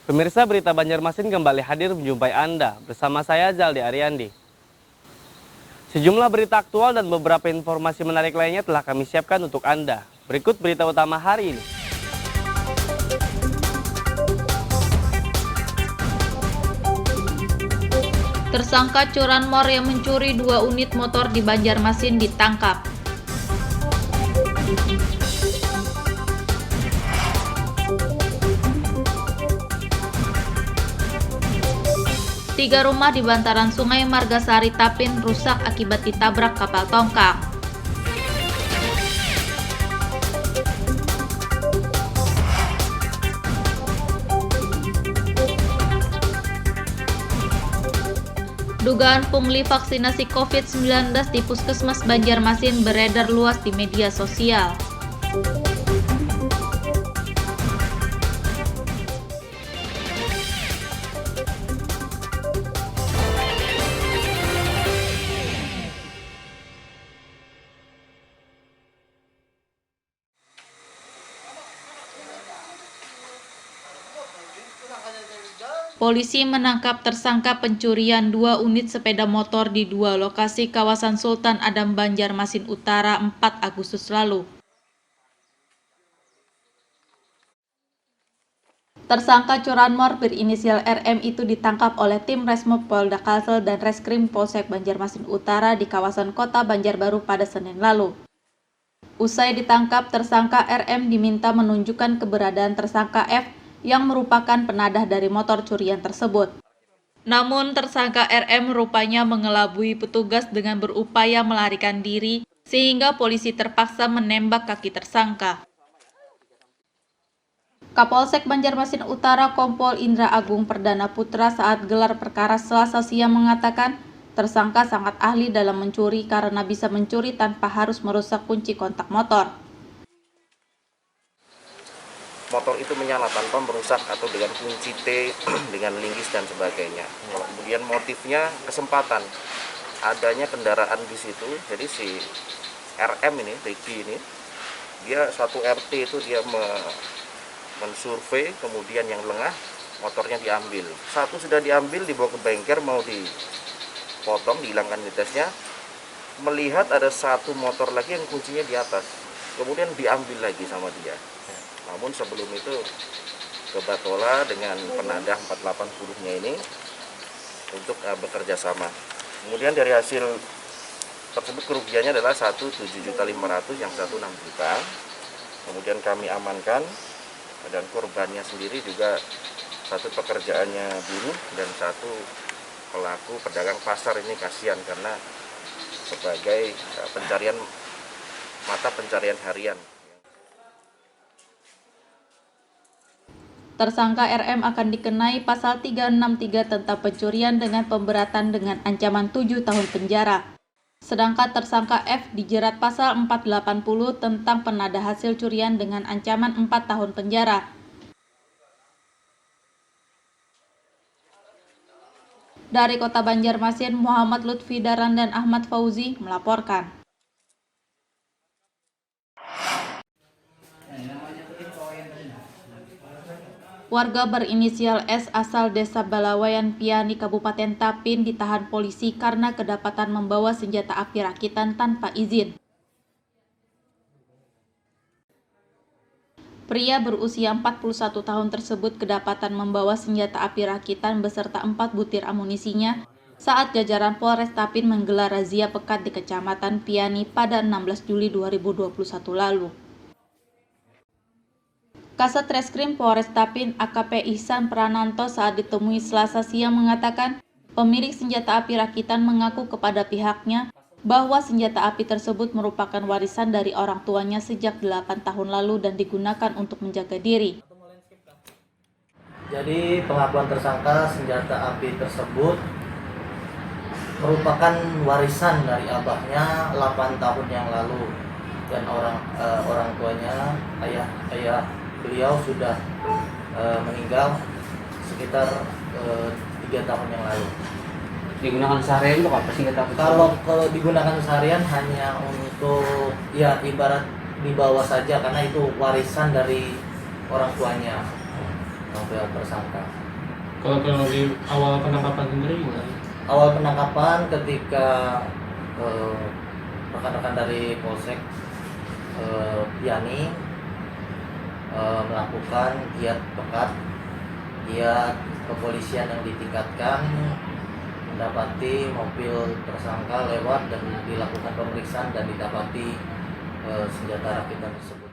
Pemirsa, berita Banjarmasin kembali hadir menjumpai Anda bersama saya Zaldi Ariandi. Sejumlah berita aktual dan beberapa informasi menarik lainnya telah kami siapkan untuk Anda. Berikut berita utama hari ini. Tersangka curanmor yang mencuri 2 unit motor di Banjarmasin ditangkap. Tiga rumah di bantaran Sungai Margasari Tapin rusak akibat ditabrak kapal tongkang. Dugaan pungli vaksinasi COVID-19 di Puskesmas Banjarmasin beredar luas di media sosial. Polisi menangkap tersangka pencurian 2 unit sepeda motor di 2 lokasi kawasan Sultan Adam Banjarmasin Utara 4 Agustus lalu. Tersangka curanmor berinisial RM itu ditangkap oleh tim Resmob Polda Kalsel dan Reskrim Polsek Banjarmasin Utara di kawasan Kota Banjarbaru pada Senin lalu. Usai ditangkap, tersangka RM diminta menunjukkan keberadaan tersangka F yang merupakan penadah dari motor curian tersebut. Namun tersangka RM rupanya mengelabui petugas dengan berupaya melarikan diri sehingga polisi terpaksa menembak kaki tersangka. Kapolsek Banjarmasin Utara Kompol Indra Agung Perdana Putra saat gelar perkara Selasa siang mengatakan tersangka sangat ahli dalam mencuri karena bisa mencuri tanpa harus merusak kunci kontak motor. Motor itu menyala tanpa merusak atau dengan kunci T, dengan linggis dan sebagainya. Kemudian motifnya kesempatan adanya kendaraan di situ. Jadi si RM ini, Ricky ini, dia suatu RT itu dia mensurvei, kemudian yang lengah motornya diambil. Satu sudah diambil, dibawa ke bengkel mau dipotong, dihilangkan unitnya. Melihat ada satu motor lagi yang kuncinya di atas, kemudian diambil lagi sama dia. Namun sebelum itu ke Batola dengan penadah 480-nya ini untuk bekerja sama. Kemudian dari hasil tersebut kerugiannya adalah satu 7.500.000, yang satu 6 juta. Kemudian kami amankan dan korbannya sendiri juga satu pekerjaannya buruh dan satu pelaku pedagang pasar. Ini kasihan karena sebagai mata pencarian harian. Tersangka RM akan dikenai pasal 363 tentang pencurian dengan pemberatan dengan ancaman 7 tahun penjara. Sedangkan tersangka F dijerat pasal 480 tentang penadah hasil curian dengan ancaman 4 tahun penjara. Dari Kota Banjarmasin, Muhammad Lutfi Daran dan Ahmad Fauzi melaporkan. Warga berinisial S asal Desa Balawayan Piani, Kabupaten Tapin ditahan polisi karena kedapatan membawa senjata api rakitan tanpa izin. Pria berusia 41 tahun tersebut kedapatan membawa senjata api rakitan beserta 4 butir amunisinya saat jajaran Polres Tapin menggelar razia pekat di Kecamatan Piani pada 16 Juli 2021 lalu. Kasat Reskrim Polres Tapin AKP Ihsan Prananto saat ditemui Selasa siang mengatakan pemilik senjata api rakitan mengaku kepada pihaknya bahwa senjata api tersebut merupakan warisan dari orang tuanya sejak 8 tahun lalu dan digunakan untuk menjaga diri. Jadi pengakuan tersangka senjata api tersebut merupakan warisan dari abahnya 8 tahun yang lalu dan orang tuanya, ayah beliau sudah meninggal sekitar 3 tahun yang lalu. Digunakan seharian untuk apa sih senjata api? Kalau digunakan seharian hanya untuk ya ibarat dibawa saja karena itu warisan dari orang tuanya. novel tersangka. Kalau di awal penangkapan sendiri gimana? Awal penangkapan ketika rekan-rekan dari Polsek Piani melakukan giat pekat, giat kepolisian yang ditingkatkan, mendapati mobil tersangka lewat dan dilakukan pemeriksaan dan didapati senjata rakitan tersebut.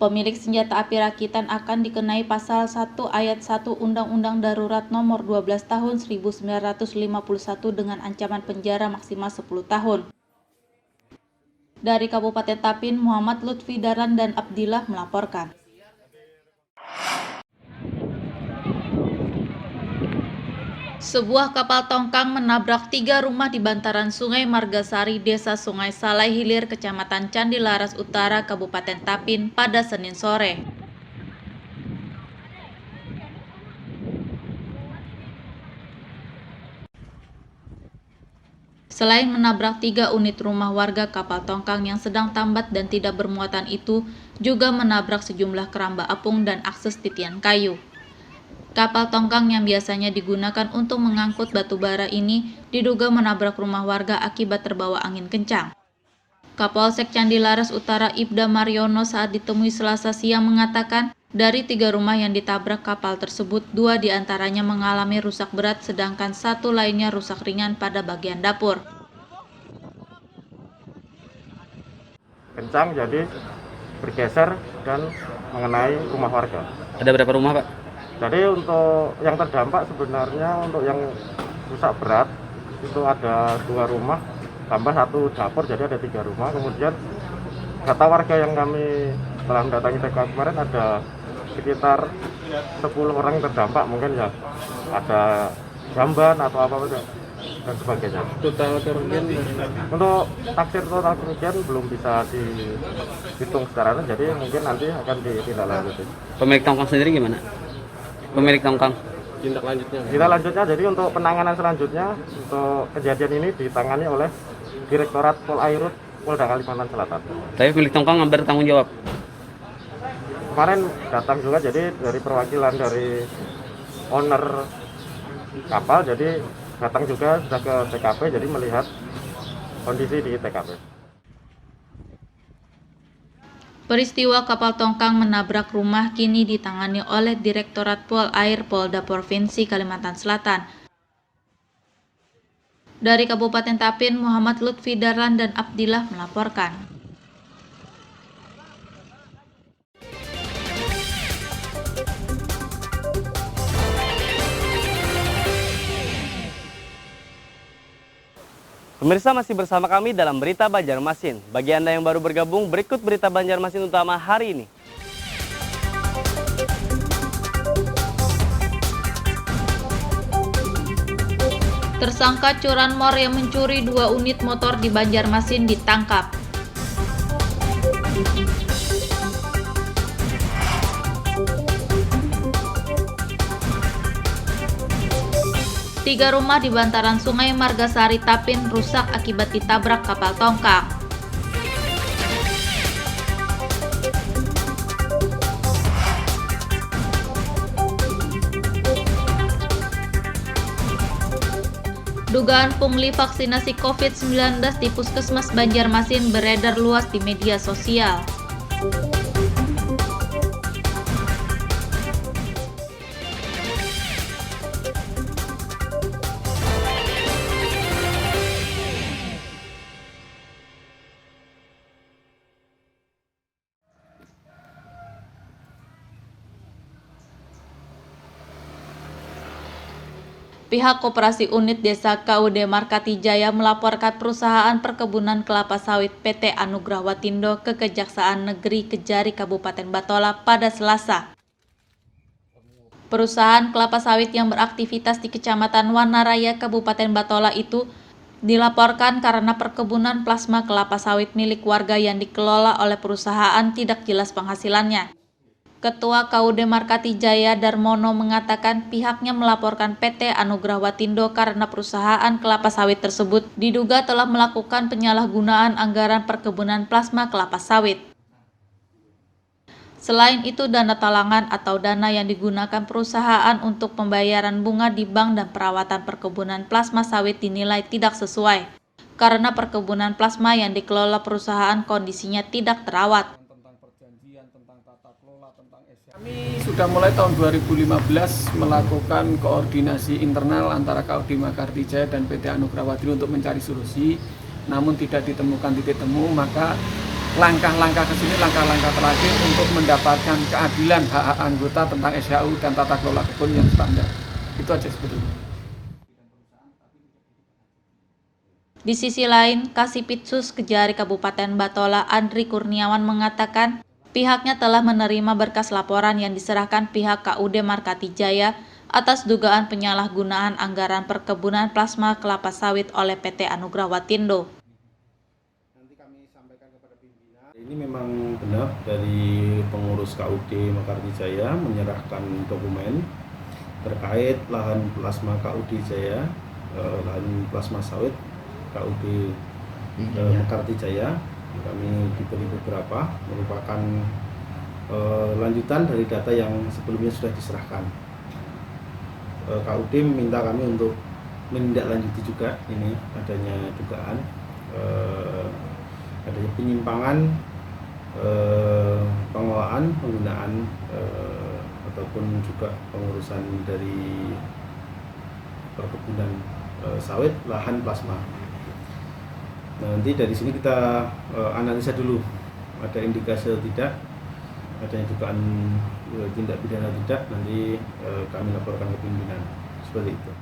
Pemilik senjata api rakitan akan dikenai pasal 1 ayat 1 Undang-Undang Darurat Nomor 12 Tahun 1951 dengan ancaman penjara maksimal 10 tahun. Dari Kabupaten Tapin, Muhammad Lutfi Daran dan Abdillah melaporkan. Sebuah kapal tongkang menabrak 3 rumah di bantaran Sungai Margasari, Desa Sungai Salai Hilir, Kecamatan Candi Laras Utara, Kabupaten Tapin pada Senin sore. Selain menabrak 3 unit rumah warga, kapal tongkang yang sedang tambat dan tidak bermuatan itu juga menabrak sejumlah keramba apung dan akses titian kayu. Kapal tongkang yang biasanya digunakan untuk mengangkut batu bara ini diduga menabrak rumah warga akibat terbawa angin kencang. Kapolsek Candi Laras Utara Ibda Mariono saat ditemui Selasa siang mengatakan dari 3 rumah yang ditabrak kapal tersebut, 2 diantaranya mengalami rusak berat sedangkan 1 lainnya rusak ringan pada bagian dapur. Kencang jadi bergeser dan mengenai rumah warga. Ada berapa rumah, Pak? Jadi untuk yang terdampak sebenarnya untuk yang rusak berat itu ada 2 rumah tambah 1 dapur, jadi ada 3 rumah. Kemudian data warga yang kami telah mendatangi TKP kemarin ada sekitar 10 orang yang terdampak, mungkin ya ada jamban atau apa dan sebagainya. Total kerugian Untuk taksir total kerugian belum bisa dihitung secara real, jadi mungkin nanti akan ditindaklanjuti. Pemilik tongkang sendiri gimana? Pemilik tongkang. tindak lanjutnya? Tindak lanjutnya, jadi untuk penanganan selanjutnya untuk kejadian ini ditangani oleh Direktorat Polairut Polda Kalimantan Selatan. Tapi pemilik tongkang nggak bertanggung jawab. Kemarin datang juga, jadi dari perwakilan dari owner kapal, jadi datang juga sudah ke TKP, jadi melihat kondisi di TKP. Peristiwa kapal tongkang menabrak rumah kini ditangani oleh Direktorat Polair Polda Provinsi Kalimantan Selatan. Dari Kabupaten Tapin, Muhammad Lutfi Daran dan Abdillah melaporkan. Pemirsa, masih bersama kami dalam Berita Banjarmasin. Bagi Anda yang baru bergabung, berikut Berita Banjarmasin utama hari ini. Tersangka curanmor yang mencuri 2 unit motor di Banjarmasin ditangkap. Tiga rumah di bantaran Sungai Margasari Tapin rusak akibat ditabrak kapal tongkang. Dugaan pungli vaksinasi COVID-19 di Puskesmas Banjarmasin beredar luas di media sosial. Pihak Koperasi Unit Desa KUD Markati Jaya melaporkan perusahaan perkebunan kelapa sawit PT Anugrah Watindo ke Kejaksaan Negeri Kejari Kabupaten Batola pada Selasa. Perusahaan kelapa sawit yang beraktivitas di Kecamatan Wanaraya, Kabupaten Batola itu dilaporkan karena perkebunan plasma kelapa sawit milik warga yang dikelola oleh perusahaan tidak jelas penghasilannya. Ketua KUD Markati Jaya Darmono mengatakan pihaknya melaporkan PT Anugrah Watindo karena perusahaan kelapa sawit tersebut diduga telah melakukan penyalahgunaan anggaran perkebunan plasma kelapa sawit. Selain itu, dana talangan atau dana yang digunakan perusahaan untuk pembayaran bunga di bank dan perawatan perkebunan plasma sawit dinilai tidak sesuai, karena perkebunan plasma yang dikelola perusahaan kondisinya tidak terawat. Kami sudah mulai tahun 2015 melakukan koordinasi internal antara KUD Mekarti Jaya dan PT Anugrah Wadri untuk mencari solusi, namun tidak ditemukan titik temu, maka langkah-langkah ke sini, langkah-langkah terakhir untuk mendapatkan keadilan hak-hak anggota tentang SHU dan tata kelola kebun yang standar. Itu aja sebetulnya. Di sisi lain, Kasipitsus Kejari Kabupaten Batola Andri Kurniawan mengatakan pihaknya telah menerima berkas laporan yang diserahkan pihak KUD Mekarti Jaya atas dugaan penyalahgunaan anggaran perkebunan plasma kelapa sawit oleh PT Anugrah Watindo. Ini memang benar dari pengurus KUD Mekarti Jaya menyerahkan dokumen terkait lahan plasma KUD Jaya, lahan plasma sawit KUD Mekarti Jaya. Kami diberi beberapa, merupakan lanjutan dari data yang sebelumnya sudah diserahkan. KUD meminta kami untuk menindaklanjuti juga ini adanya dugaan adanya penyimpangan pengelolaan penggunaan ataupun juga pengurusan dari perkebunan sawit lahan plasma. Nah, nanti dari sini kita analisa dulu ada indikasi atau tidak, adanya dugaan tindak pidana tidak, nanti kami laporkan ke pimpinan seperti itu.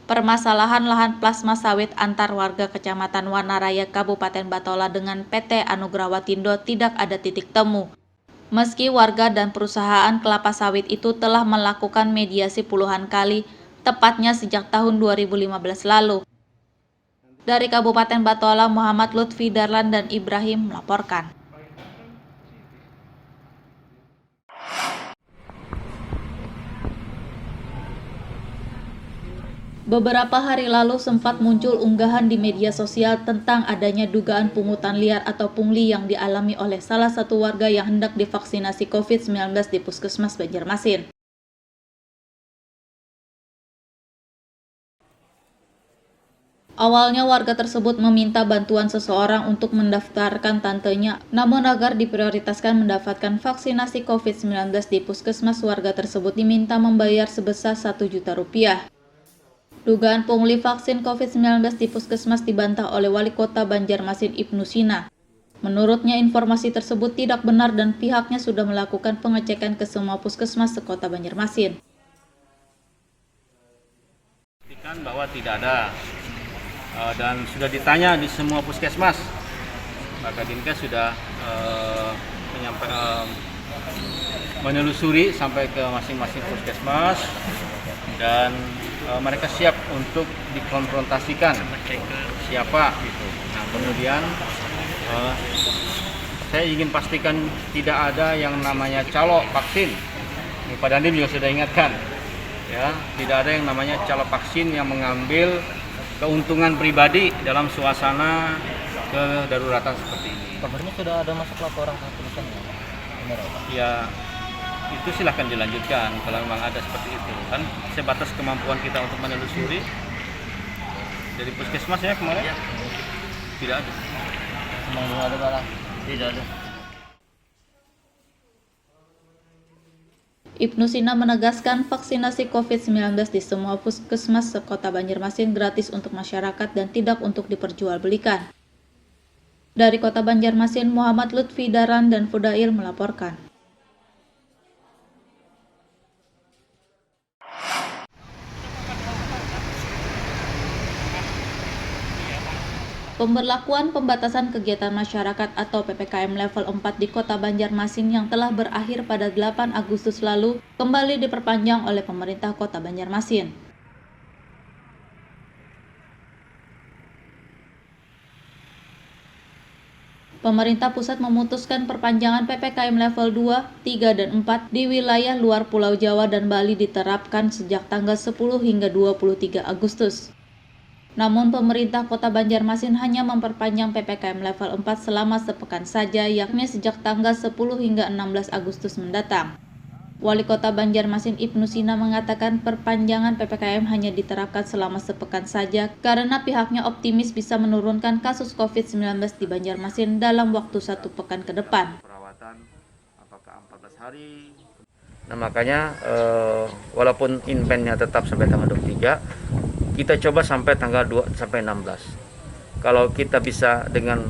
Permasalahan lahan plasma sawit antar warga Kecamatan Wanaraya Kabupaten Batola dengan PT Anugrah Watindo tidak ada titik temu. Meski warga dan perusahaan kelapa sawit itu telah melakukan mediasi puluhan kali, tepatnya sejak tahun 2015 lalu. Dari Kabupaten Batola, Muhammad Lutfi Darlan dan Ibrahim melaporkan. Beberapa hari lalu sempat muncul unggahan di media sosial tentang adanya dugaan pungutan liar atau pungli yang dialami oleh salah satu warga yang hendak divaksinasi COVID-19 di Puskesmas Banjarmasin. Awalnya warga tersebut meminta bantuan seseorang untuk mendaftarkan tantenya, namun agar diprioritaskan mendapatkan vaksinasi COVID-19 di Puskesmas, warga tersebut diminta membayar sebesar Rp1.000.000. Dugaan pungli vaksin COVID-19 di Puskesmas dibantah oleh Wali Kota Banjarmasin Ibnu Sina. Menurutnya informasi tersebut tidak benar dan pihaknya sudah melakukan pengecekan ke semua puskesmas sekota Banjarmasin. Bahwa tidak ada dan sudah ditanya di semua puskesmas, maka Dinkes sudah menelusuri sampai ke masing-masing puskesmas dan mereka siap untuk dikonfrontasikan siapa gitu. Nah, kemudian saya ingin pastikan tidak ada yang namanya calo vaksin. Ini Pak Dandim juga sudah ingatkan, ya, tidak ada yang namanya calo vaksin yang mengambil keuntungan pribadi dalam suasana kedaruratan seperti ini. Kabarnya sudah ada masuk laporan tulisan ya, itu silahkan dilanjutkan kalau memang ada seperti itu kan, sebatas kemampuan kita untuk menelusuri dari puskesmas ya kemarin ya. Tidak ada, memang belum ada barang, tidak ada. Ibnu Sina menegaskan vaksinasi COVID-19 di semua puskesmas sekota Banjarmasin gratis untuk masyarakat dan tidak untuk diperjualbelikan. Dari Kota Banjarmasin, Muhammad Lutfi Daran dan Fudail melaporkan. Pemberlakuan pembatasan kegiatan masyarakat atau PPKM level 4 di Kota Banjarmasin yang telah berakhir pada 8 Agustus lalu kembali diperpanjang oleh pemerintah Kota Banjarmasin. Pemerintah pusat memutuskan perpanjangan PPKM level 2, 3, dan 4 di wilayah luar Pulau Jawa dan Bali diterapkan sejak tanggal 10 hingga 23 Agustus. Namun pemerintah Kota Banjarmasin hanya memperpanjang PPKM level 4 selama sepekan saja, yakni sejak tanggal 10 hingga 16 Agustus mendatang. Wali Kota Banjarmasin Ibnu Sina mengatakan perpanjangan PPKM hanya diterapkan selama sepekan saja karena pihaknya optimis bisa menurunkan kasus COVID-19 di Banjarmasin dalam waktu 1 pekan ke depan. Perawatan apakah 14 hari. Nah makanya walaupun invennya tetap sampai tanggal 23, kita coba sampai tanggal 2 sampai 16. Kalau kita bisa dengan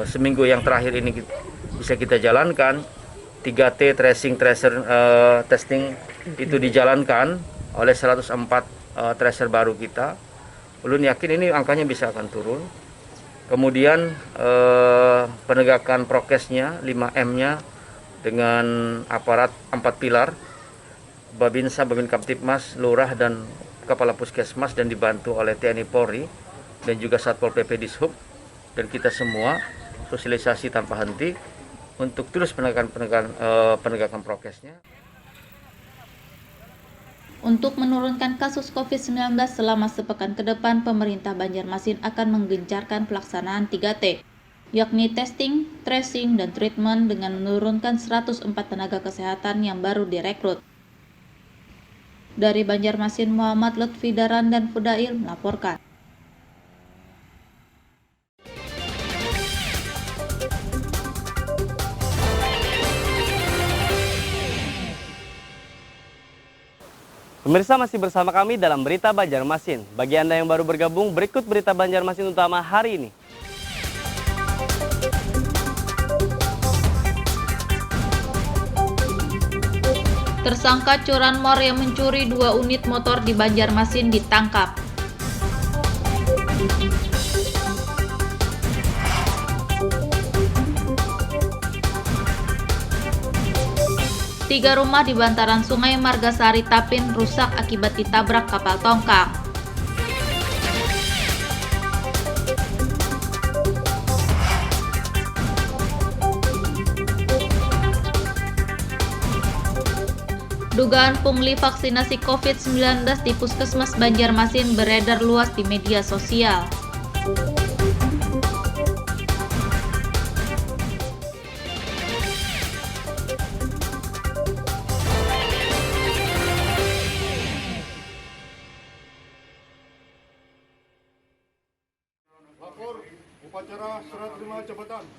seminggu yang terakhir ini bisa kita jalankan, 3T tracing, tracer, testing itu dijalankan oleh 104 tracer baru kita. Ulun yakin ini angkanya bisa akan turun. Kemudian penegakan prokesnya, 5M-nya dengan aparat 4 pilar, Babinsa, Babin Kamtipmas, Lurah dan Kepala Puskesmas, dan dibantu oleh TNI Polri dan juga Satpol PP Dishub, dan kita semua sosialisasi tanpa henti untuk terus penegakan prokesnya. Untuk menurunkan kasus COVID-19 selama sepekan ke depan, pemerintah Banjarmasin akan menggencarkan pelaksanaan 3T, yakni testing, tracing, dan treatment dengan menurunkan 104 tenaga kesehatan yang baru direkrut. Dari Banjarmasin, Muhammad Lutfi Daran dan Fudail melaporkan. Pemirsa, masih bersama kami dalam Berita Banjarmasin. Bagi Anda yang baru bergabung, berikut Berita Banjarmasin utama hari ini. Tersangka curanmor yang mencuri 2 unit motor di Banjarmasin ditangkap. Tiga rumah di bantaran Sungai Margasari Tapin rusak akibat ditabrak kapal tongkang. Dugaan pungli vaksinasi COVID-19 di Puskesmas Banjarmasin beredar luas di media sosial.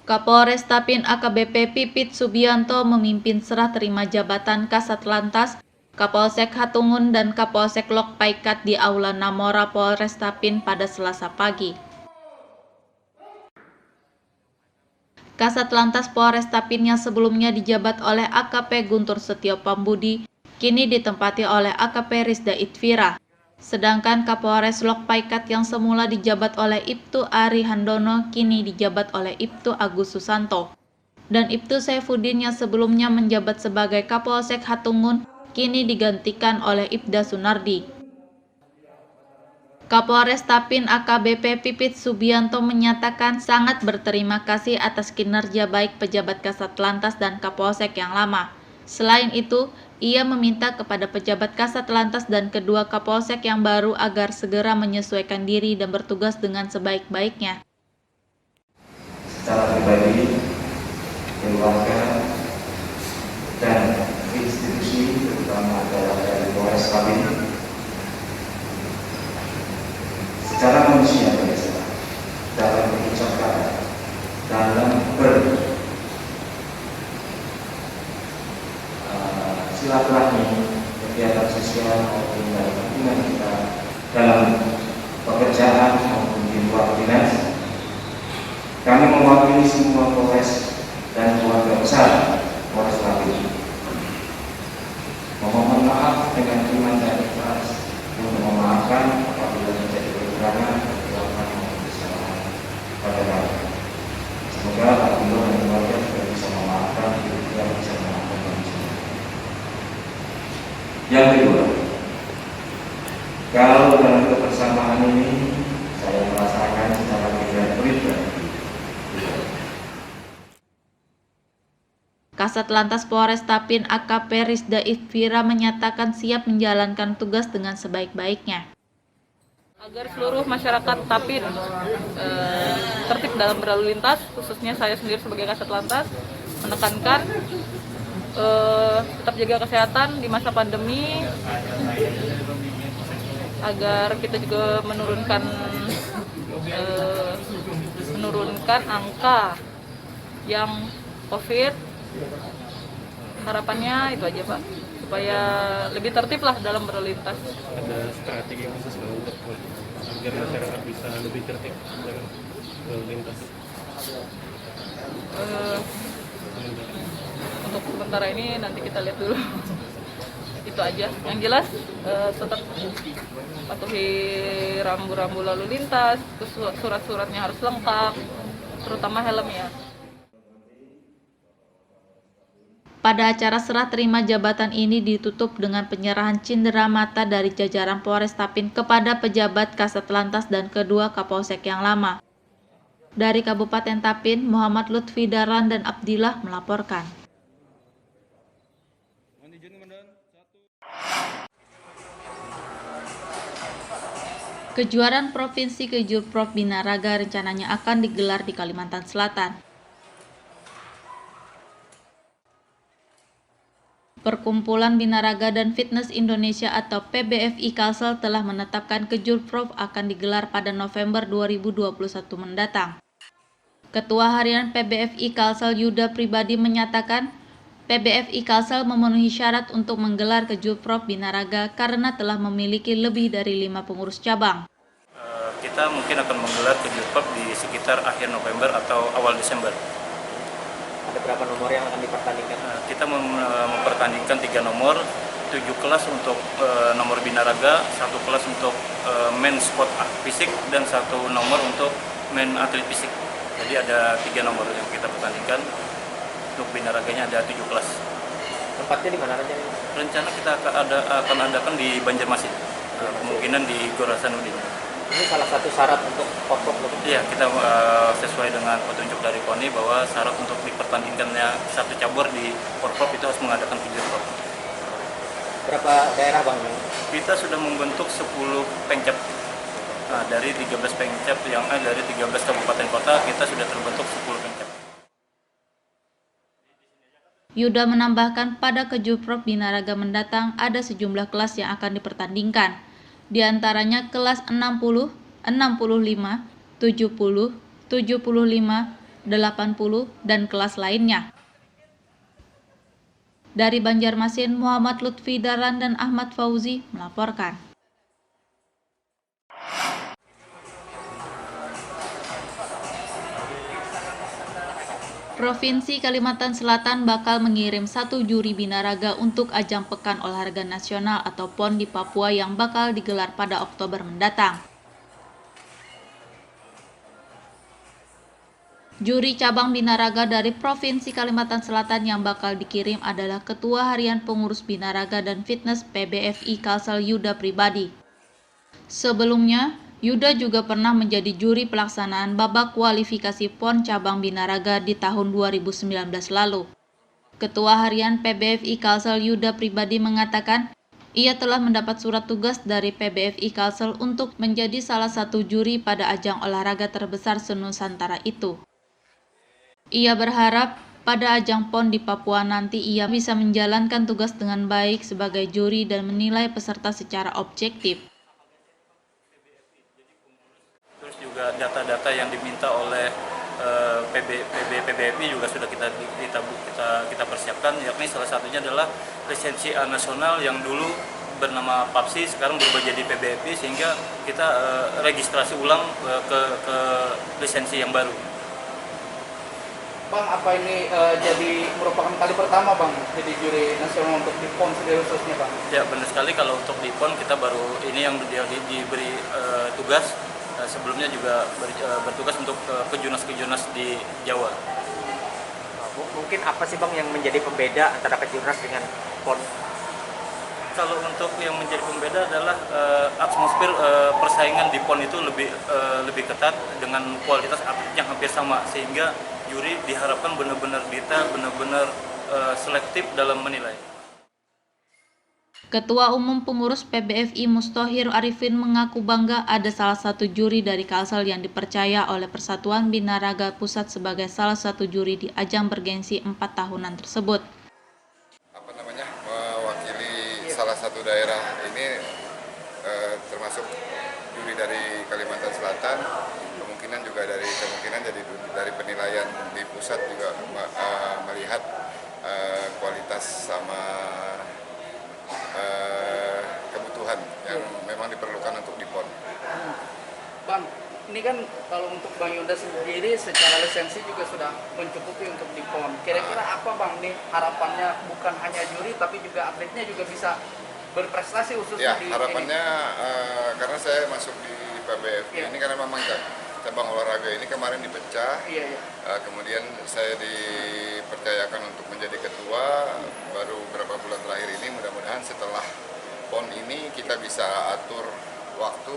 Kapolres Tapin AKBP Pipit Subianto memimpin serah terima jabatan Kasat Lantas, Kapolsek Hatungun dan Kapolsek Lok Paikat di Aula Namora Polres Tapin pada Selasa pagi. Kasat Lantas Polres Tapin yang sebelumnya dijabat oleh AKP Guntur Setio Pambudi kini ditempati oleh AKP Rizda Itvira. Sedangkan Kapolres Lok Paikat yang semula dijabat oleh Ibtu Ari Handono kini dijabat oleh Ibtu Agus Susanto. Dan Ibtu Saifuddin yang sebelumnya menjabat sebagai Kapolsek Hatungun kini digantikan oleh Ibda Sunardi. Kapolres Tapin AKBP Pipit Subianto menyatakan sangat berterima kasih atas kinerja baik pejabat Kasat Lantas dan Kapolsek yang lama. Selain itu, ia meminta kepada pejabat Kasat Lantas dan kedua Kapolsek yang baru agar segera menyesuaikan diri dan bertugas dengan sebaik-baiknya. Secara pribadi, keluarga, dan institusi, terutama adalah dari Polres Tapin, secara manusia biasa, dalam berucapkan, dalam silaturahmi, kegiatan sosial maupun dalam hubungan kita dalam pekerjaan maupun di luar dinas, kami mewakili semua Polres dan keluarga besar Polres Tapin memohon maaf dengan iman dan ikhlas untuk memaafkan apabila terjadi kekurangan, kekurangan maupun kesalahan pada kami. Semoga Allah dan keluarga juga bisa memaafkan, juga bisa memaafkan kami semua. Yang kedua, kalau dalam kebersamaan ini saya merasakan secara pribadi. Kasat Lantas Polres Tapin AKP Rizda Itvira menyatakan siap menjalankan tugas dengan sebaik-baiknya. Agar seluruh masyarakat Tapin tertib dalam berlalu lintas, khususnya saya sendiri sebagai Kasat Lantas, menekankan tetap jaga kesehatan di masa pandemi, agar kita juga menurunkan angka yang COVID. Harapannya itu aja Pak, supaya lebih tertib lah dalam berlalu lintas. Ada strategi khusus untuk agar masyarakat bisa lebih tertib dalam berlalu lintas. Untuk sementara ini nanti kita lihat dulu. Itu aja. Yang jelas tetap patuhi rambu-rambu lalu lintas, surat-suratnya harus lengkap, terutama helmnya. Pada acara serah terima jabatan ini ditutup dengan penyerahan cindera mata dari jajaran Polres Tapin kepada pejabat Kasat Lantas dan kedua Kapolsek yang lama. Dari Kabupaten Tapin, Muhammad Lutfi Darlan dan Abdillah melaporkan. Kejuaraan Provinsi Kejurprov Binaraga rencananya akan digelar di Kalimantan Selatan. Perkumpulan Binaraga dan Fitness Indonesia atau PBFI Kalsel telah menetapkan Kejurprov akan digelar pada November 2021 mendatang. Ketua Harian PBFI Kalsel Yuda Pribadi menyatakan, PBFI Kalsel memenuhi syarat untuk menggelar Kejurprov Binaraga karena telah memiliki lebih dari 5 pengurus cabang. Kita mungkin akan menggelar Kejurprov di sekitar akhir November atau awal Desember. Ada berapa nomor yang akan dipertandingkan? Kita mempertandingkan 3 nomor, 7 kelas untuk nomor binaraga, 1 kelas untuk main sport fisik, dan 1 nomor untuk main atlet fisik. Jadi ada 3 nomor yang kita pertandingkan. Untuk binaraganya ada 7 kelas. Tempatnya di mana aja? Rencana kita akan adakan di Banjarmasin, kemungkinan di Gor Hasanuddin. Ini salah satu syarat untuk Porprov? Iya, kita sesuai dengan petunjuk dari KONI bahwa syarat untuk dipertandingkannya satu cabur di Porprov itu harus mengadakan Kejurprov. Berapa daerah Bang? Kita sudah membentuk 10 pengcap. Nah, dari 13 pengcap dari 13 kabupaten kota kita sudah terbentuk 10 pengcap. Yuda menambahkan pada Kejurprov Binaraga mendatang ada sejumlah kelas yang akan dipertandingkan. Di antaranya kelas 60, 65, 70, 75, 80, dan kelas lainnya. Dari Banjarmasin, Muhammad Lutfi Darlan dan Ahmad Fauzi melaporkan. Provinsi Kalimantan Selatan bakal mengirim 1 juri binaraga untuk ajang Pekan Olahraga Nasional atau PON di Papua yang bakal digelar pada Oktober mendatang. Juri cabang binaraga dari Provinsi Kalimantan Selatan yang bakal dikirim adalah Ketua Harian Pengurus Binaraga dan Fitness PBFI Kalsel Yuda Pribadi. Sebelumnya, Yuda juga pernah menjadi juri pelaksanaan babak kualifikasi PON cabang binaraga di tahun 2019 lalu. Ketua Harian PBFI Kalsel Yuda Pribadi mengatakan, ia telah mendapat surat tugas dari PBFI Kalsel untuk menjadi salah satu juri pada ajang olahraga terbesar se-Nusantara itu. Ia berharap pada ajang PON di Papua nanti ia bisa menjalankan tugas dengan baik sebagai juri dan menilai peserta secara objektif. Juga data-data yang diminta oleh PBFI juga sudah kita persiapkan, yakni salah satunya adalah lisensi A nasional yang dulu bernama PAPSI, sekarang berubah jadi PBFI, sehingga kita registrasi ulang ke lisensi yang baru. Bang, apa ini jadi merupakan kali pertama Bang jadi juri nasional untuk di PON sendiri khususnya Bang? Ya, benar sekali. Kalau untuk di PON kita baru ini yang diberi tugas. Sebelumnya juga bertugas untuk kejurnas di Jawa. Mungkin apa sih Bang yang menjadi pembeda antara kejurnas dengan PON? Kalau untuk yang menjadi pembeda adalah atmosfer persaingan di PON itu lebih ketat dengan kualitas atlet yang hampir sama, sehingga juri diharapkan benar-benar selektif dalam menilai. Ketua Umum Pengurus PBFI Mustohir Arifin mengaku bangga ada salah satu juri dari Kalsel yang dipercaya oleh Persatuan Binaraga Pusat sebagai salah satu juri di ajang bergengsi 4 tahunan tersebut. Mewakili salah satu daerah ini termasuk juri dari Kalimantan Selatan, kemungkinan jadi dari penilaian di pusat juga melihat kualitas sama kebutuhan yang memang diperlukan untuk di PON. Bang, ini kan kalau untuk Bang Yunda sendiri secara lisensi juga sudah mencukupi untuk di PON. Kira-kira apa Bang nih harapannya, bukan hanya juri tapi juga atletnya juga bisa berprestasi khususnya ya, di harapannya karena saya masuk di PBFI ini karena memang cabang olahraga ini kemarin dipecah, kemudian saya dipercayakan untuk menjadi ketua baru beberapa bulan terakhir ini. Mudah-mudahan setelah PON ini kita bisa atur waktu,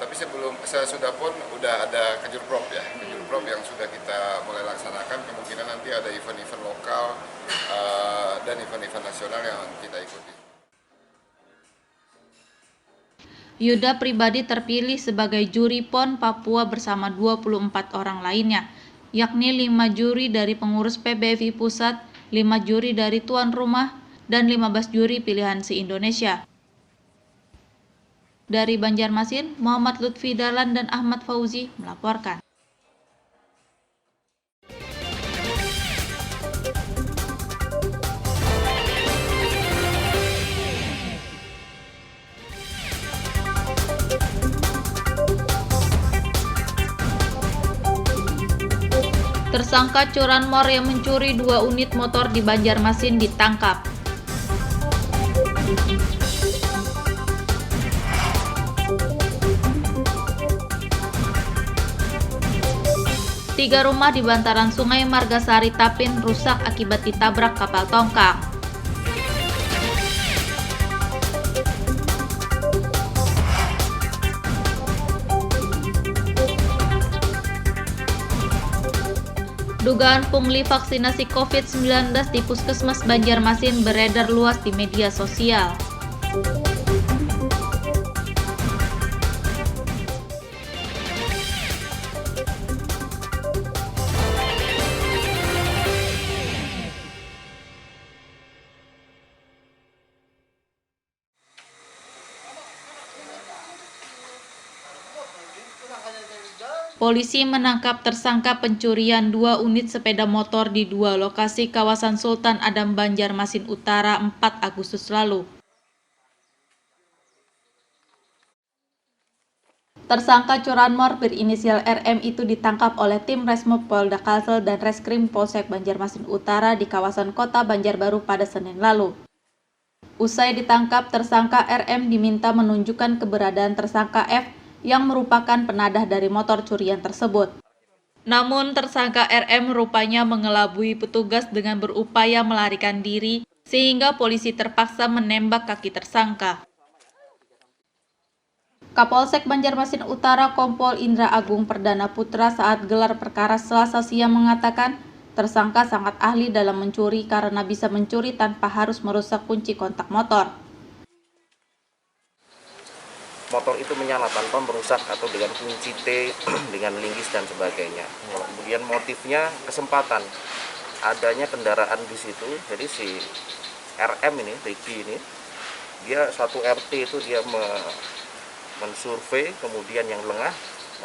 tapi sesudah PON udah ada kejurprov ya, kejurprov yang sudah kita mulai laksanakan. Kemungkinan nanti ada event-event lokal dan event-event nasional yang kita ikuti. Yuda pribadi terpilih sebagai juri PON Papua bersama 24 orang lainnya, yakni 5 juri dari pengurus PBFI Pusat, 5 juri dari tuan rumah, dan 15 juri pilihan se-Indonesia. Dari Banjarmasin, Muhammad Lutfi Dahlan dan Ahmad Fauzi melaporkan. Tersangka curanmor yang mencuri 2 unit motor di Banjarmasin ditangkap. Tiga rumah di bantaran Sungai Margasari Tapin rusak akibat ditabrak kapal tongkang. Dugaan pungli vaksinasi COVID-19 di Puskesmas Banjarmasin beredar luas di media sosial. Polisi menangkap tersangka pencurian 2 unit sepeda motor di 2 lokasi kawasan Sultan Adam Banjarmasin Utara 4 Agustus lalu. Tersangka curanmor berinisial RM itu ditangkap oleh tim Resmob Polda Kalsel dan Reskrim Polsek Banjarmasin Utara di kawasan Kota Banjarbaru pada Senin lalu. Usai ditangkap, tersangka RM diminta menunjukkan keberadaan tersangka F yang merupakan penadah dari motor curian tersebut. Namun tersangka RM rupanya mengelabui petugas dengan berupaya melarikan diri sehingga polisi terpaksa menembak kaki tersangka. Kapolsek Banjarmasin Utara Kompol Indra Agung Perdana Putra saat gelar perkara Selasa siang mengatakan tersangka sangat ahli dalam mencuri karena bisa mencuri tanpa harus merusak kunci kontak motor. Motor itu menyala tanpa merusak atau dengan kunci T, dengan linggis dan sebagainya. Kemudian motifnya kesempatan adanya kendaraan di situ. Jadi si RM ini, Ricky ini, dia satu RT itu dia mensurvei, kemudian yang lengah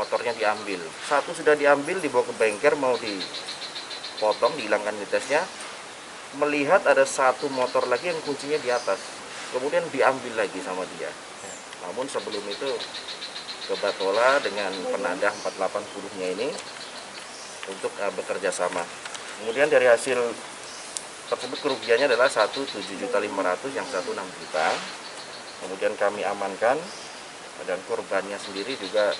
motornya diambil. Satu sudah diambil, dibawa ke bengkel mau dipotong, dihilangkan nitesnya. Melihat ada satu motor lagi yang kuncinya di atas, kemudian diambil lagi sama dia. Namun sebelum itu ke Batola dengan penadah 480-nya ini untuk bekerja sama. Kemudian dari hasil tersebut kerugiannya adalah 7.500.000, yang 1 6 juta. Kemudian kami amankan dan korbannya sendiri juga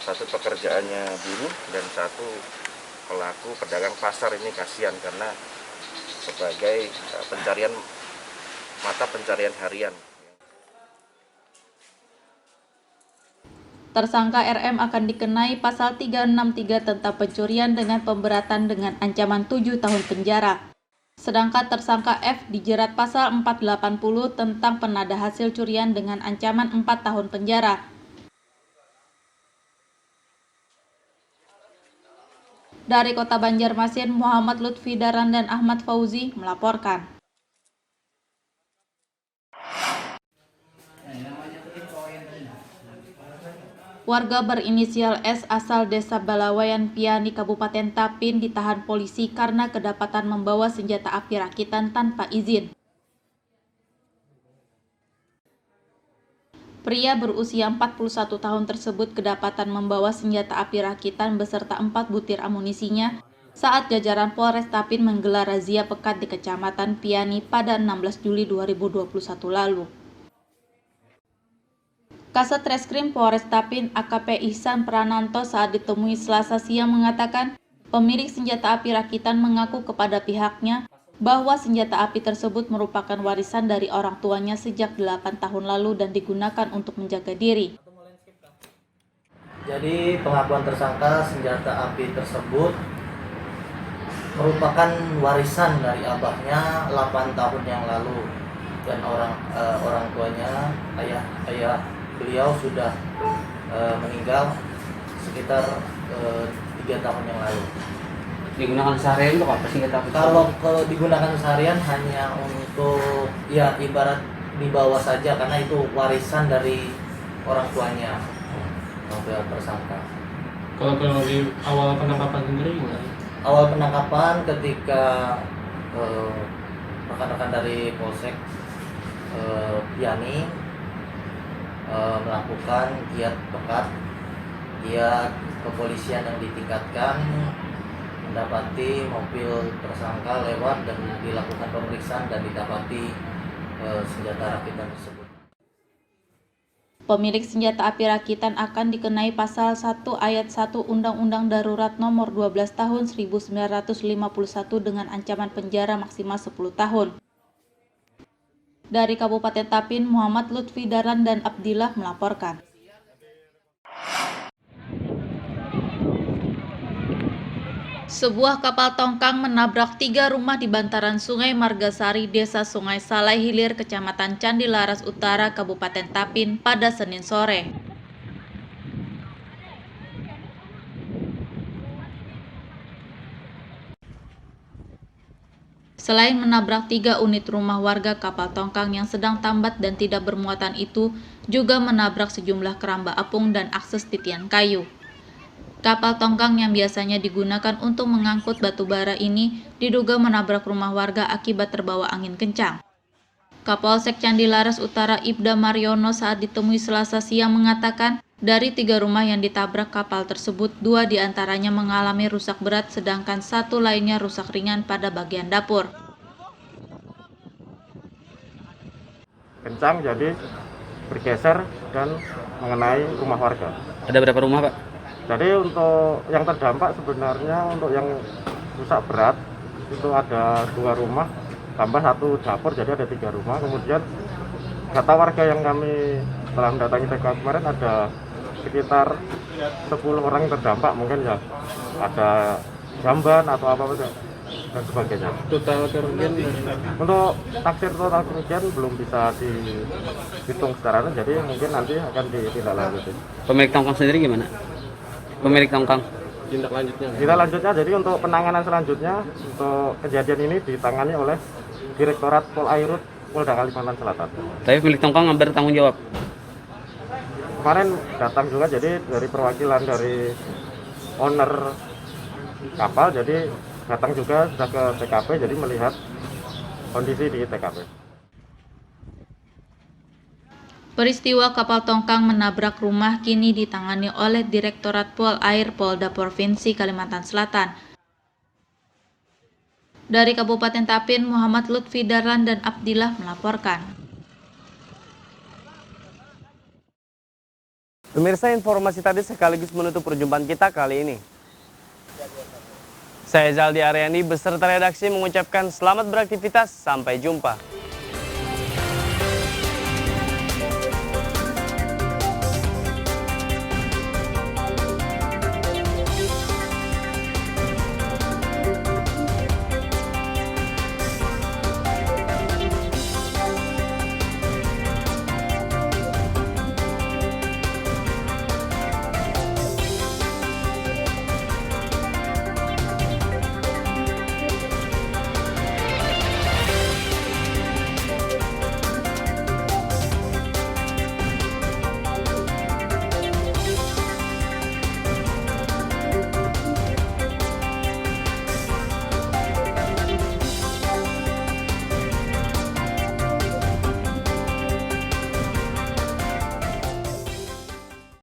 satu pekerjaannya buruh dan satu pelaku pedagang pasar. Ini kasihan karena sebagai mata pencarian harian. Tersangka RM akan dikenai pasal 363 tentang pencurian dengan pemberatan dengan ancaman 7 tahun penjara. Sedangkan tersangka F dijerat pasal 480 tentang penada hasil curian dengan ancaman 4 tahun penjara. Dari Kota Banjarmasin, Muhammad Lutfi Daran dan Ahmad Fauzi melaporkan. Warga berinisial S asal Desa Balawayan Piani, Kabupaten Tapin ditahan polisi karena kedapatan membawa senjata api rakitan tanpa izin. Pria berusia 41 tahun tersebut kedapatan membawa senjata api rakitan beserta 4 butir amunisinya saat jajaran Polres Tapin menggelar razia pekat di Kecamatan Piani pada 16 Juli 2021 lalu. Kasat Reskrim Polres Tapin AKP Ihsan Prananto saat ditemui Selasa siang mengatakan pemilik senjata api rakitan mengaku kepada pihaknya bahwa senjata api tersebut merupakan warisan dari orang tuanya sejak 8 tahun lalu dan digunakan untuk menjaga diri. Jadi pengakuan tersangka senjata api tersebut merupakan warisan dari abahnya 8 tahun yang lalu dan orang tuanya ayah beliau sudah meninggal sekitar 3 tahun yang lalu. Digunakan seharian untuk apa senjata api? Kalau digunakan seharian hanya untuk ya ibarat dibawa saja karena itu warisan dari orang tuanya sampai tersangka. Kalau di awal penangkapan sendiri gimana? Awal penangkapan ketika rekan-rekan dari Polsek Piani melakukan giat pekat, giat kepolisian yang ditingkatkan, mendapati mobil tersangka lewat dan dilakukan pemeriksaan dan didapati senjata rakitan tersebut. Pemilik senjata api rakitan akan dikenai pasal 1 ayat 1 Undang-Undang Darurat Nomor 12 Tahun 1951 dengan ancaman penjara maksimal 10 tahun. Dari Kabupaten Tapin, Muhammad Lutfi Daran dan Abdillah melaporkan. Sebuah kapal tongkang menabrak 3 rumah di bantaran Sungai Margasari, Desa Sungai Salai Hilir, Kecamatan Candi Laras Utara, Kabupaten Tapin pada Senin sore. Selain menabrak 3 unit rumah warga, kapal tongkang yang sedang tambat dan tidak bermuatan itu juga menabrak sejumlah keramba apung dan akses titian kayu. Kapal tongkang yang biasanya digunakan untuk mengangkut batu bara ini diduga menabrak rumah warga akibat terbawa angin kencang. Kapolsek Candi Laras Utara Ibda Mariono saat ditemui Selasa siang mengatakan dari 3 rumah yang ditabrak kapal tersebut, 2 diantaranya mengalami rusak berat sedangkan 1 lainnya rusak ringan pada bagian dapur. Kencang jadi bergeser dan mengenai rumah warga. Ada berapa rumah, Pak? Jadi untuk yang terdampak sebenarnya untuk yang rusak berat itu ada 2 rumah tambah 1 dapur, jadi ada 3 rumah. Kemudian data warga yang kami setelah mendatangi TK kemarin ada sekitar 10 orang terdampak, mungkin ya ada jamban atau apa dan sebagainya. Total kerugian untuk taksir total kerugian belum bisa dihitung secara jadi mungkin nanti akan ditindaklanjuti. Pemilik tongkang sendiri gimana? Pemilik tongkang tindak lanjutnya? Tindak lanjutnya jadi untuk penanganan selanjutnya untuk kejadian ini ditangani oleh Direktorat Polairut Polda Kalimantan Selatan. Tapi pemilik tongkang nggak bertanggung jawab? Kemarin datang juga jadi dari perwakilan dari owner kapal, jadi datang juga sudah ke TKP, jadi melihat kondisi di TKP. Peristiwa kapal tongkang menabrak rumah kini ditangani oleh Direktorat Polair Polda Provinsi Kalimantan Selatan. Dari Kabupaten Tapin, Muhammad Lutfi Darlan dan Abdillah melaporkan. Pemirsa, informasi tadi sekaligus menutup perjumpaan kita kali ini. Saya Zaldi Aryani beserta redaksi mengucapkan selamat beraktivitas, sampai jumpa.